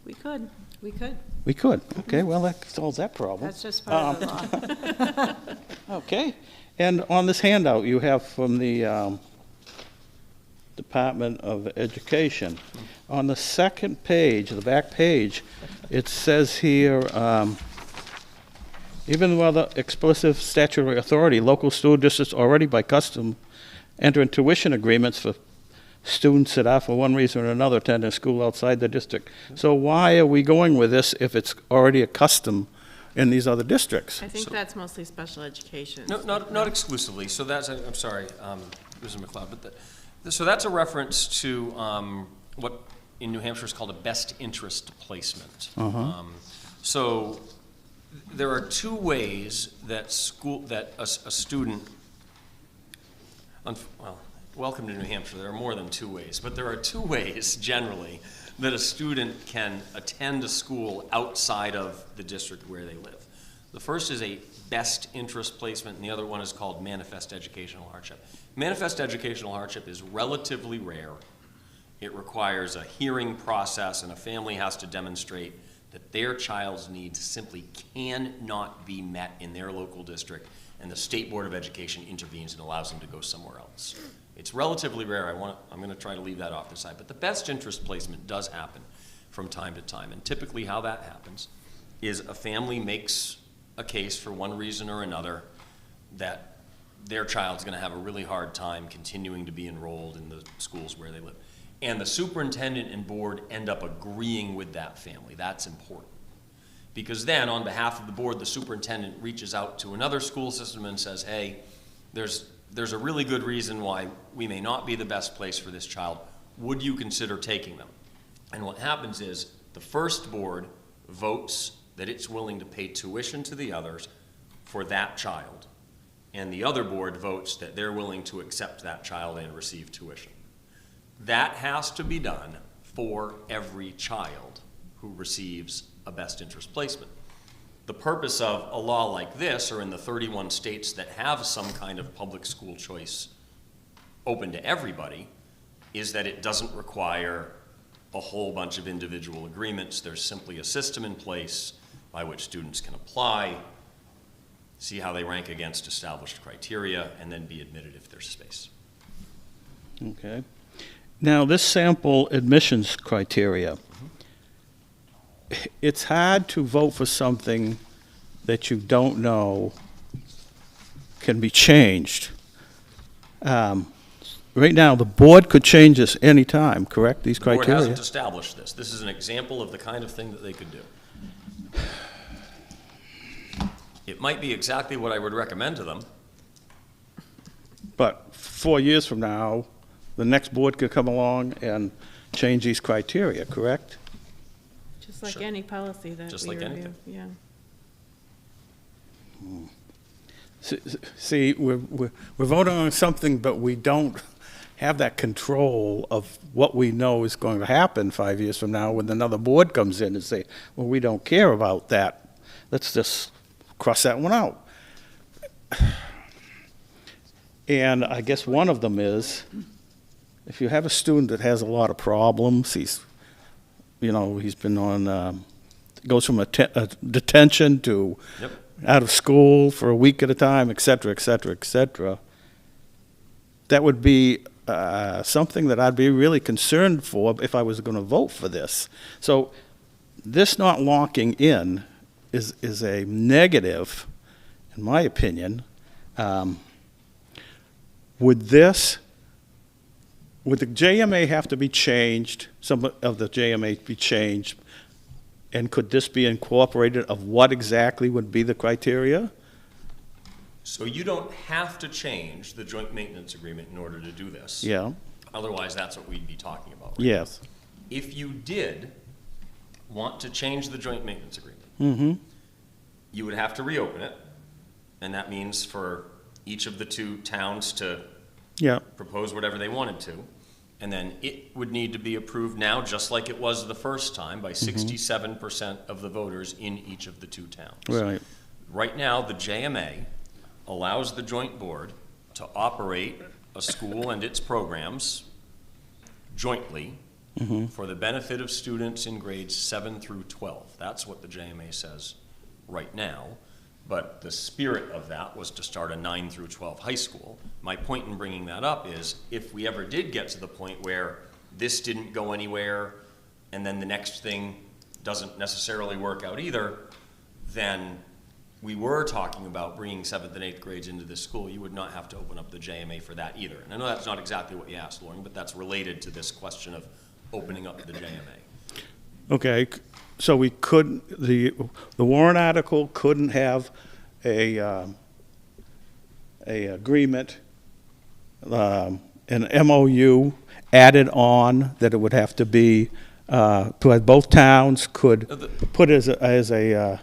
We could. We could. We could. Okay, well, that solves that problem. That's just part of the law. Okay. And on this handout you have from the Department of Education, on the second page, the back page, it says here, even while the explicit statutory authority, local school districts already by custom enter in tuition agreements for students that are, for one reason or another, attending a school outside the district. So why are we going with this if it's already a custom in these other districts? I think that's mostly special education. No, not exclusively. So that's, I'm sorry, Mr. McLeod, but so that's a reference to what in New Hampshire is called a best interest placement. So there are two ways that a student, well, welcome to New Hampshire. There are more than two ways, but there are two ways generally that a student can attend a school outside of the district where they live. The first is a best interest placement, and the other one is called manifest educational hardship. Manifest educational hardship is relatively rare. It requires a hearing process, and a family has to demonstrate that their child's needs simply cannot be met in their local district, and the State Board of Education intervenes and allows them to go somewhere else. It's relatively rare. I'm going to try to leave that off the side. But the best interest placement does happen from time to time. And typically how that happens is a family makes a case for one reason or another that their child's going to have a really hard time continuing to be enrolled in the schools where they live. And the superintendent and board end up agreeing with that family. That's important. Because then, on behalf of the board, the superintendent reaches out to another school system and says, hey, there's a really good reason why we may not be the best place for this child. Would you consider taking them? And what happens is the first board votes that it's willing to pay tuition to the others for that child, and the other board votes that they're willing to accept that child and receive tuition. That has to be done for every child who receives a best interest placement. The purpose of a law like this, or in the 31 states that have some kind of public school choice open to everybody, is that it doesn't require a whole bunch of individual agreements. There's simply a system in place by which students can apply, see how they rank against established criteria, and then be admitted if there's space. Okay. Now, this sample admissions criteria, it's hard to vote for something that you don't know can be changed. Right now, the board could change this anytime, correct, these The board criteria? hasn't established this. This is an example of the kind of thing that they could do. It might be exactly what I would recommend to them. But 4 years from now, the next board could come along and change these criteria, correct? Just like Sure. any policy that Just we like review, anything. yeah. See, we're voting on something, but we don't have that control of what we know is going to happen 5 years from now when another board comes in and say, well, we don't care about that. Let's just cross that one out. And I guess one of them is, if you have a student that has a lot of problems, he's been on, goes from a detention to Yep. out of school for a week at a time, et cetera, et cetera, et cetera. That would be something that I'd be really concerned for if I was going to vote for this. So this not locking in is a negative, in my opinion. Would the JMA have to be changed, some of the JMA be changed, and could this be incorporated of what exactly would be the criteria? So you don't have to change the joint maintenance agreement in order to do this. Yeah, Otherwise, that's what we'd be talking about. Right? yes. If you did want to change the joint maintenance agreement, Mm-hmm, you would have to reopen it, and that means for each of the two towns to yeah, propose whatever they wanted to, and then it would need to be approved now, just like it was the first time, by 67% of the voters in each of the two towns. right. Right now, the JMA allows the joint board to operate a school and its programs jointly for the benefit of students in grades 7 through 12. That's what the JMA says right now. But the spirit of that was to start a 9 through 12 high school. My point in bringing that up is, if we ever did get to the point where this didn't go anywhere, and then the next thing doesn't necessarily work out either, then we were talking about bringing 7th and 8th grades into this school, you would not have to open up the JMA for that either. And I know that's not exactly what you asked, Lauren, but that's related to this question of opening up the JMA. Okay, so we couldn't, the warrant article couldn't have a agreement, an MOU added on, that it would have to be, to both towns could put as a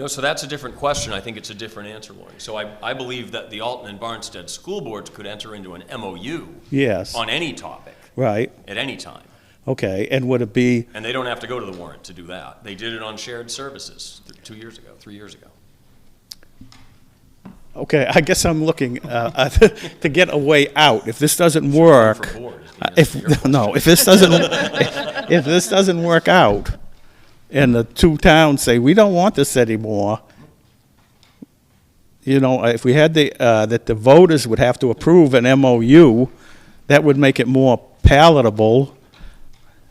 So that's a different question. I think it's a different answer, Lauren. So I believe that the Alton and Barnstead school boards could enter into an MOU yes, on any topic right, at any time. okay, and would it be, And they don't have to go to the warrant to do that. They did it on shared services 3 years ago. okay, I guess I'm looking to get a way out. If this doesn't work, For board is the answer to your question. if this doesn't work out, and the two towns say, we don't want this anymore, if we had that the voters would have to approve an MOU, that would make it more palatable,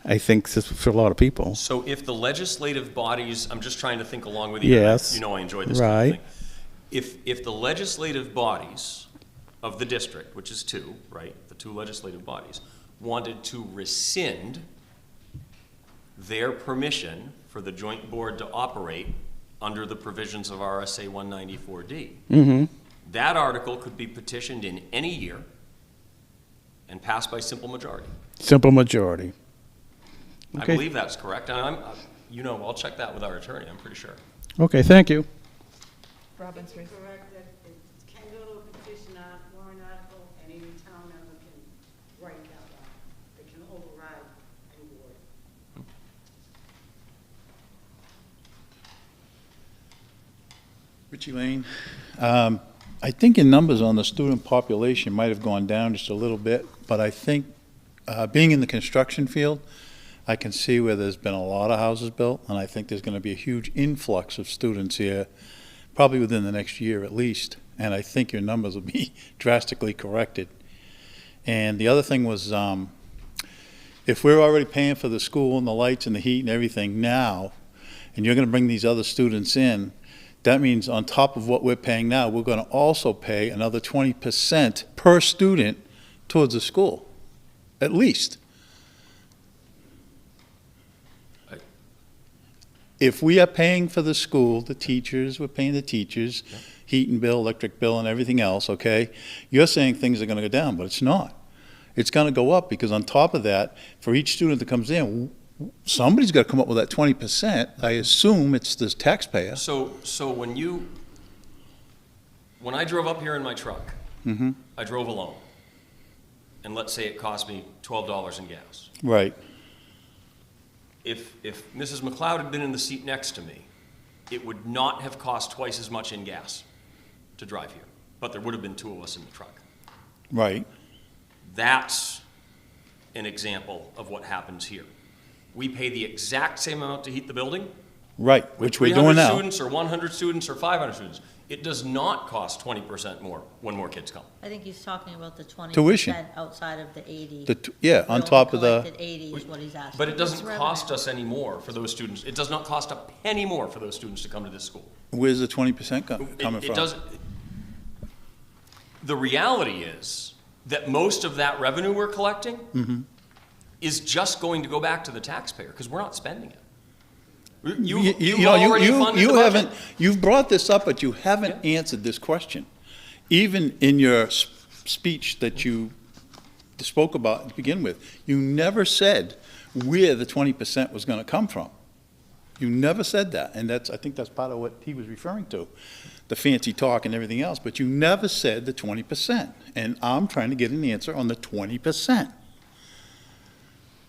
I think, for a lot of people. So if the legislative bodies, I'm just trying to think along with you. Yes. You know I enjoy this kind of Right. thing. If the legislative bodies of the district, which is 2, right, the 2 legislative bodies, wanted to rescind their permission for the joint board to operate under the provisions of RSA 194D, that article could be petitioned in any year and passed by simple majority. Simple majority. I Okay. believe that's correct, and I'll check that with our attorney, I'm pretty sure. Okay, thank you. Robin Street. Correct, that it can go to a petition warrant article, and any town member can write that law. They can override any board. Richie Lane. I think in numbers on the student population might have gone down just a little bit, but I think, being in the construction field, I can see where there's been a lot of houses built, and I think there's going to be a huge influx of students here, probably within the next year at least, and I think your numbers will be drastically corrected. And the other thing was, if we're already paying for the school and the lights and the heat and everything now, and you're going to bring these other students in, that means on top of what we're paying now, we're going to also pay another 20% per student towards the school, at least. If we are paying for the school, the teachers, we're paying the teachers, heat and bill, electric bill, and everything else, okay? You're saying things are going to go down, but it's not. It's going to go up, because on top of that, for each student that comes in, somebody's got to come up with that 20%. I assume it's the taxpayer. So when When I drove up here in my truck, I drove alone. And let's say it cost me $12 in gas. Right. If Mrs. McLeod had been in the seat next to me, it would not have cost twice as much in gas to drive here, but there would have been two of us in the truck. Right. That's an example of what happens here. We pay the exact same amount to heat the building. Right, which we're doing 300 now. students or 100 students or 500 students. It does not cost 20% more when more kids come. I think he's talking about the 20% Tuition. outside of the 80. Yeah, on top of the, Collected 80 is what he's asking. But it doesn't It's cost revenue. us any more for those students. It does not cost a penny more for those students to come to this school. where's the 20% coming It from? doesn't. The reality is that most of that revenue we're collecting Mm-hmm. is just going to go back to the taxpayer because we're not spending it. You You've know, already funded you the budget. haven't, you've brought this up, but you haven't answered this question. Even in your speech that you spoke about to begin with, you never said where the 20% was gonna come from. You never said that, and I think that's part of what he was referring to, the fancy talk and everything else, but you never said the 20%. And I'm trying to get an answer on the 20%.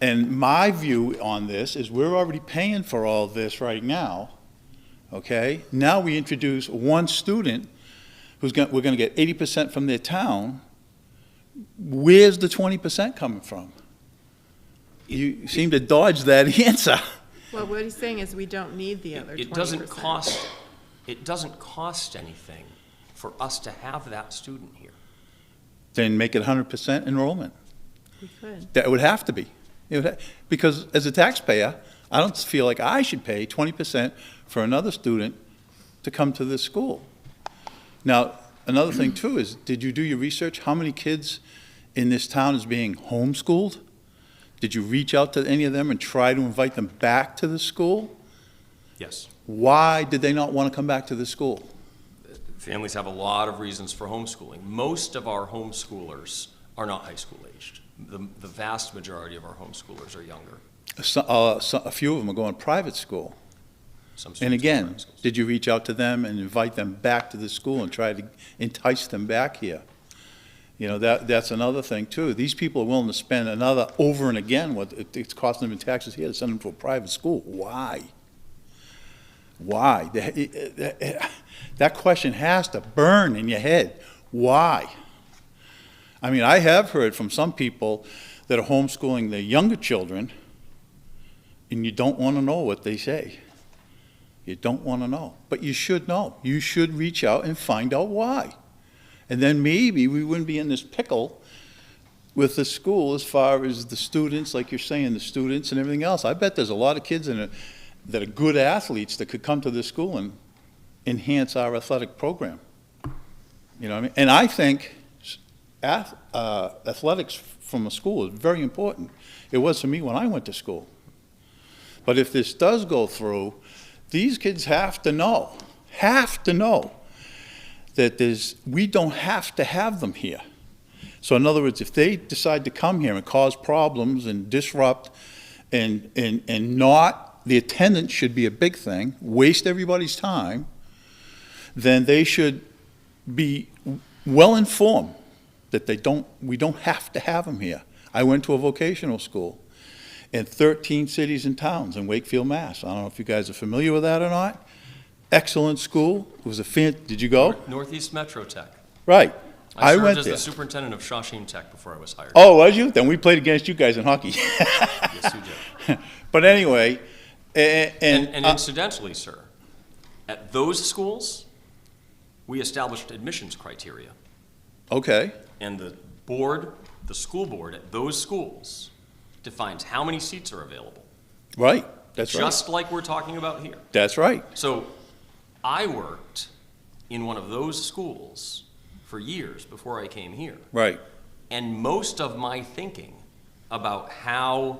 And my view on this is we're already paying for all this right now, okay? Now we introduce one student we're gonna get 80% from their town. Where's the 20% coming from? You seem to dodge that answer. Well, what he's saying is we don't need the other 20%. It doesn't cost anything for us to have that student here. Then make it 100% enrollment. We could. That would have to be. Because as a taxpayer, I don't feel like I should pay 20% for another student to come to this school. Now, another thing too is, did you do your research? How many kids in this town is being homeschooled? Did you reach out to any of them and try to invite them back to the school? Yes. Why did they not want to come back to the school? Families have a lot of reasons for homeschooling. Most of our homeschoolers are not high school aged. The vast majority of our homeschoolers are younger. A few of them are going to private school. Some And students go to again, private schools. did you reach out to them and invite them back to the school and try to entice them back here? You know, that's another thing too. These people are willing to spend another over and again what it's costing them in taxes here to send them to a private school. Why? Why? That question has to burn in your head. Why? I mean, I have heard from some people that are homeschooling their younger children, and you don't want to know what they say. You don't want to know, but you should know. You should reach out and find out why. And then maybe we wouldn't be in this pickle with the school as far as the students, like you're saying, the students and everything else. I bet there's a lot of kids in it that are good athletes that could come to this school and enhance our athletic program. You know what I mean? And I think athletics from a school is very important. It was for me when I went to school. But if this does go through, these kids have to know that we don't have to have them here. So in other words, if they decide to come here and cause problems and disrupt and not, the attendance should be a big thing, waste everybody's time, then they should be well informed that we don't have to have them here. I went to a vocational school in 13 cities and towns in Wakefield, Mass. I don't know if you guys are familiar with that or not. Excellent school. It was did you go? Northeast Metro Tech. Right. I served went as there. the superintendent of Shawshene Tech before I was hired. Oh, was you? Then we played against you guys in hockey. Yes, you did. But anyway, And incidentally, sir, at those schools, we established admissions criteria. okay, And the school board at those schools defines how many seats are available. right. That's right. Just like we're talking about here. That's right. So I worked in one of those schools for years before I came here. Right. And most of my thinking about how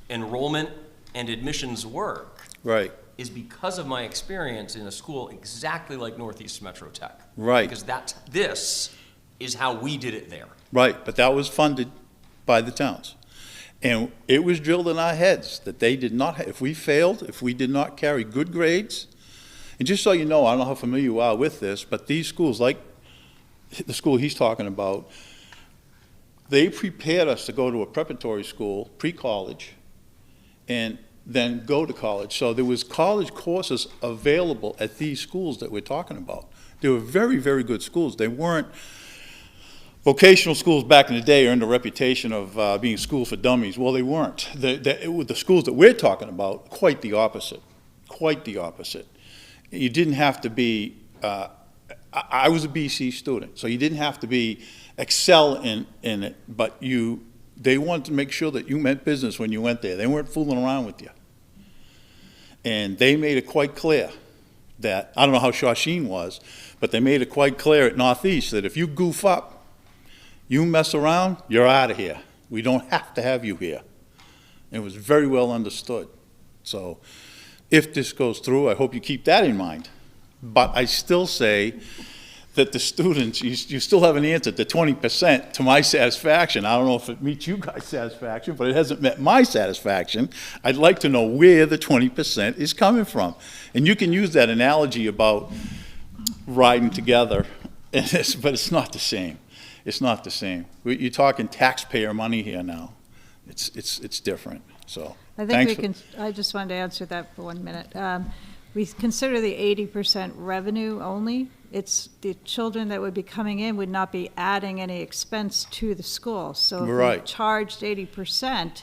enrollment and admissions work Right. is because of my experience in a school exactly like Northeast Metro Tech. Right. Because this is how we did it there. Right. But that was funded by the towns. And it was drilled in our heads that they did not, if we failed, if we did not carry good grades, and just so you know, I don't know how familiar you are with this, but these schools, like the school he's talking about, they prepared us to go to a preparatory school, pre-college, and then go to college. So there was college courses available at these schools that we're talking about. They were very, very good schools. They weren't, vocational schools back in the day earned a reputation of being schools for dummies. Well, they weren't. The schools that we're talking about, quite the opposite. Quite the opposite. You didn't have to be, I was a BC student, so you didn't have to be excel in it, but they wanted to make sure that you meant business when you went there. They weren't fooling around with you. And they made it quite clear that, I don't know how Shawsheen was, but they made it quite clear at Northeast that if you goof up, you mess around, you're out of here. We don't have to have you here. It was very well understood. So if this goes through, I hope you keep that in mind. But I still say that the students, you still haven't answered the 20% to my satisfaction. I don't know if it meets you guys' satisfaction, but it hasn't met my satisfaction. I'd like to know where the 20% is coming from. And you can use that analogy about riding together, but it's not the same. It's not the same. You're talking taxpayer money here now. It's different, so. I think we can, I just wanted to answer that for 1 minute. We consider the 80% revenue only. It's the children that would be coming in would not be adding any expense to the school. So if we charged 80%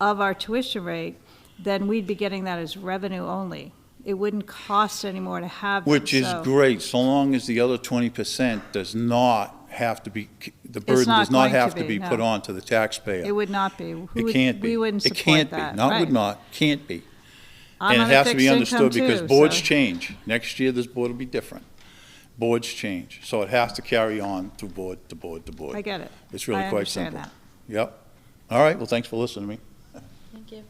of our tuition rate, then we'd be getting that as revenue only. It wouldn't cost any more to have them. Which is great, so long as the other 20% does not have to be, the burden does not have to be put on to the taxpayer. It would not be. It can't be. We wouldn't It support can't be. that. Not would not, can't be. I'm And it on a has to be fixed understood income because too, boards so- change. Next year, this board will be different. Boards change, so it has to carry on to board to board to board. I get it. It's really I quite understand simple. that. Yep. All right, well, thanks for listening to me. Thank you.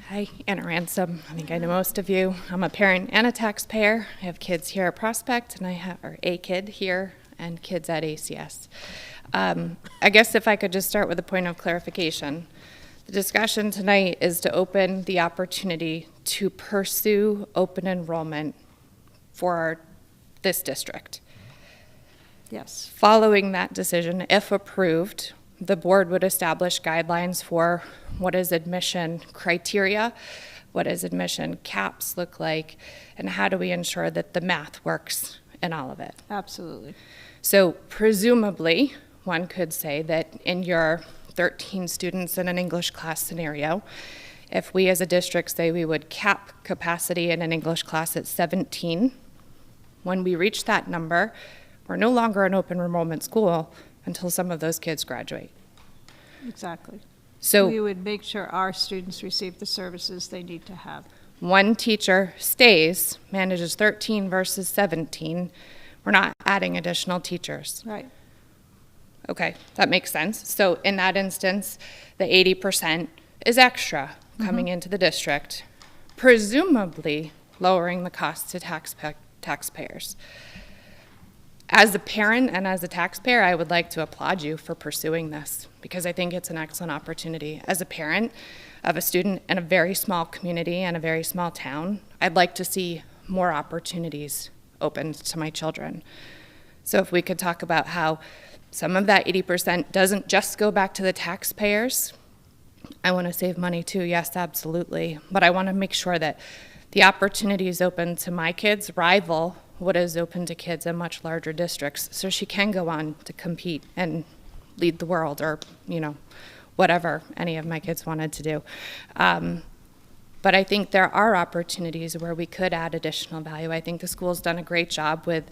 Hi, Anna Ransom. I think I know most of you. I'm a parent and a taxpayer. I have kids here at Prospect, and I have a kid here and kids at ACS. I guess if I could just start with a point of clarification. The discussion tonight is to open the opportunity to pursue open enrollment for this district. Yes. Following that decision, if approved, the board would establish guidelines for what is admission criteria, what does admission caps look like, and how do we ensure that the math works in all of it. Absolutely. So presumably, one could say that in your 13 students in an English class scenario, if we as a district say we would cap capacity in an English class at 17, when we reach that number, we're no longer an open enrollment school until some of those kids graduate. Exactly. So we would make sure our students receive the services they need to have. one teacher stays, manages 13 versus 17, we're not adding additional teachers. Right. Okay, that makes sense. So in that instance, the 80% is extra coming into the district, presumably lowering the cost to taxpayers. As a parent and as a taxpayer, I would like to applaud you for pursuing this because I think it's an excellent opportunity. As a parent of a student in a very small community and a very small town, I'd like to see more opportunities opened to my children. So if we could talk about how some of that 80% doesn't just go back to the taxpayers. I want to save money too, yes, absolutely. But I want to make sure that the opportunities open to my kids rival what is open to kids in much larger districts, so she can go on to compete and lead the world or, you know, whatever any of my kids wanted to do. But I think there are opportunities where we could add additional value. I think the school's done a great job with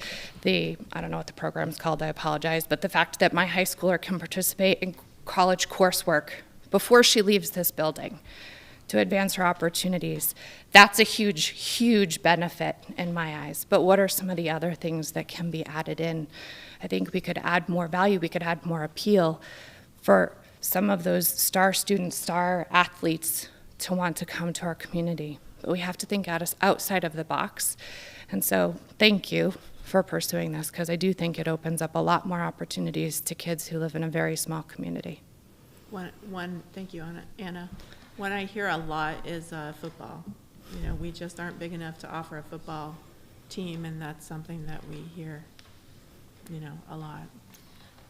the, I don't know what the program's called, I apologize, but the fact that my high schooler can participate in college coursework before she leaves this building to advance her opportunities. That's a huge, huge benefit in my eyes. But what are some of the other things that can be added in? I think we could add more value, we could add more appeal for some of those star students, star athletes to want to come to our community. But we have to think outside of the box. And so thank you for pursuing this, because I do think it opens up a lot more opportunities to kids who live in a very small community. Thank you, Anna. One I hear a lot is football. You know, we just aren't big enough to offer a football team, and that's something that we hear, you know, a lot.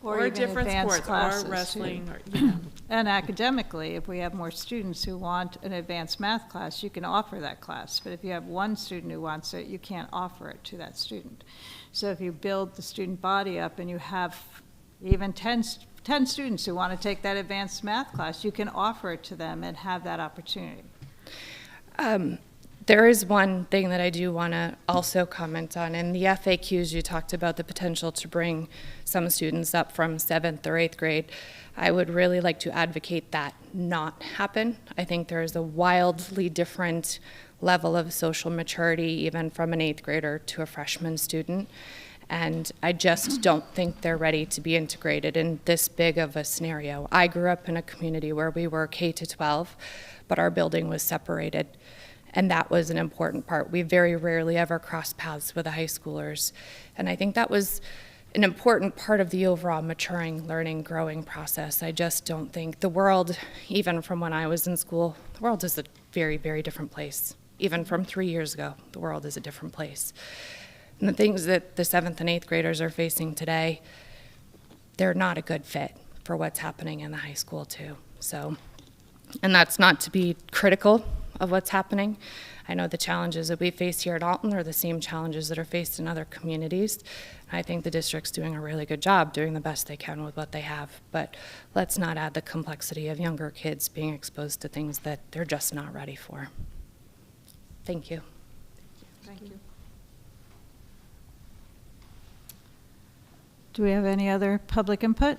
Or even different advanced sports, classes, or too. wrestling, or, you know. And academically, if we have more students who want an advanced math class, you can offer that class. But if you have one student who wants it, you can't offer it to that student. So if you build the student body up and you have even 10 students who want to take that advanced math class, you can offer it to them and have that opportunity. There is one thing that I do want to also comment on. In the FAQs, you talked about the potential to bring some students up from 7th or 8th grade. I would really like to advocate that not happen. I think there is a wildly different level of social maturity, even from an 8th grader to a freshman student. And I just don't think they're ready to be integrated in this big of a scenario. I grew up in a community where we were K to 12, but our building was separated. And that was an important part. We very rarely ever crossed paths with the high schoolers. And I think that was an important part of the overall maturing, learning, growing process. I just don't think the world, even from when I was in school, the world is a very, very different place. Even from 3 years ago, the world is a different place. And the things that the 7th and 8th graders are facing today, they're not a good fit for what's happening in the high school too. So, and that's not to be critical of what's happening. I know the challenges that we face here at Alton are the same challenges that are faced in other communities. I think the district's doing a really good job doing the best they can with what they have, but let's not add the complexity of younger kids being exposed to things that they're just not ready for. Thank you. Thank you. Do we have any other public input?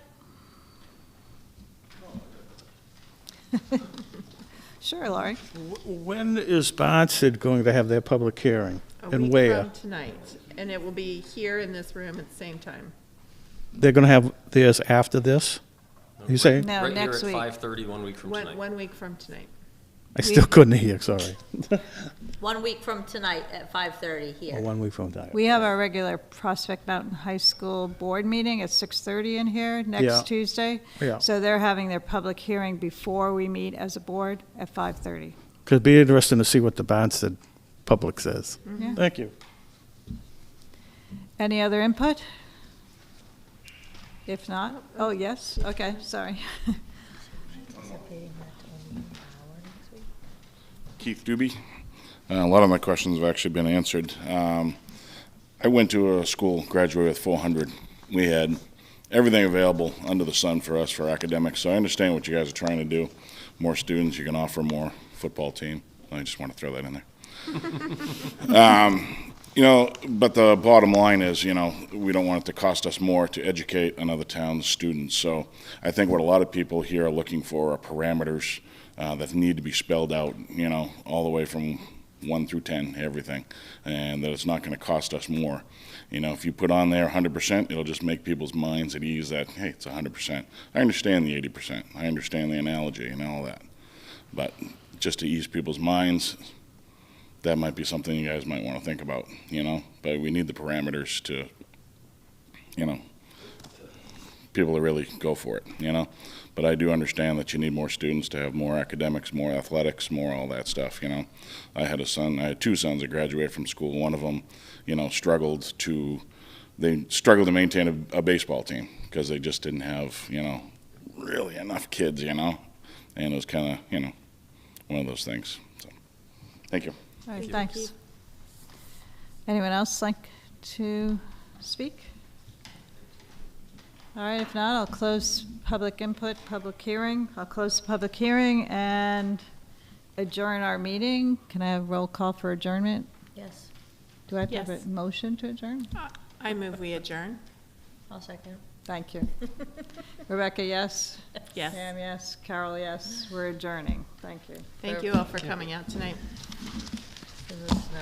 Sure, Laurie. When is Barnstead going to have their public hearing? A And week where? from tonight, and it will be here in this room at the same time. They're going to have theirs after this? You say? No, Right here next at week. 5:30, 1 week from tonight. One week from tonight. I still couldn't hear, sorry. 1 week from tonight at 5:30 here. Or 1 week from tonight. We have our regular Prospect Mountain High School board meeting at 6:30 in here Yeah. next Tuesday. Yeah. So they're having their public hearing before we meet as a board at 5:30. Could be interesting to see what the Barnstead public says. Yeah. Thank you. Any other input? If not, oh, yes, okay, sorry. Keith Doobie. A lot of my questions have actually been answered. I went to a school, graduated with 400. We had everything available under the sun for us for academics, so I understand what you guys are trying to do. More students, you can offer more football team. I just want to throw that in there. But the bottom line is, we don't want it to cost us more to educate another town's students. So I think what a lot of people here are looking for are parameters that need to be spelled out, all the way from 1 through 10, everything, and that it's not going to cost us more. If you put on there 100%, it'll just make people's minds at ease that, hey, it's 100%. I understand the 80%. I understand the analogy and all that. But just to ease people's minds, that might be something you guys might want to think about, But we need the parameters to, people to really go for it, But I do understand that you need more students to have more academics, more athletics, more all that stuff, I had two sons that graduated from school. One of them, struggled to maintain a baseball team because they just didn't have, really enough kids, and it was kind of, one of those things. So, thank you. All right, thanks. Anyone else like to speak? All right, if not, I'll close public input, public hearing. I'll close the public hearing and adjourn our meeting. Can I have a roll call for adjournment? Yes, Do I have to have Yes. a motion to adjourn? I move we adjourn. I'll second. Thank you. Rebecca, yes? Yes. Pam, yes? Carol, yes? We're adjourning. Thank you. Thank you all for coming out tonight. Is this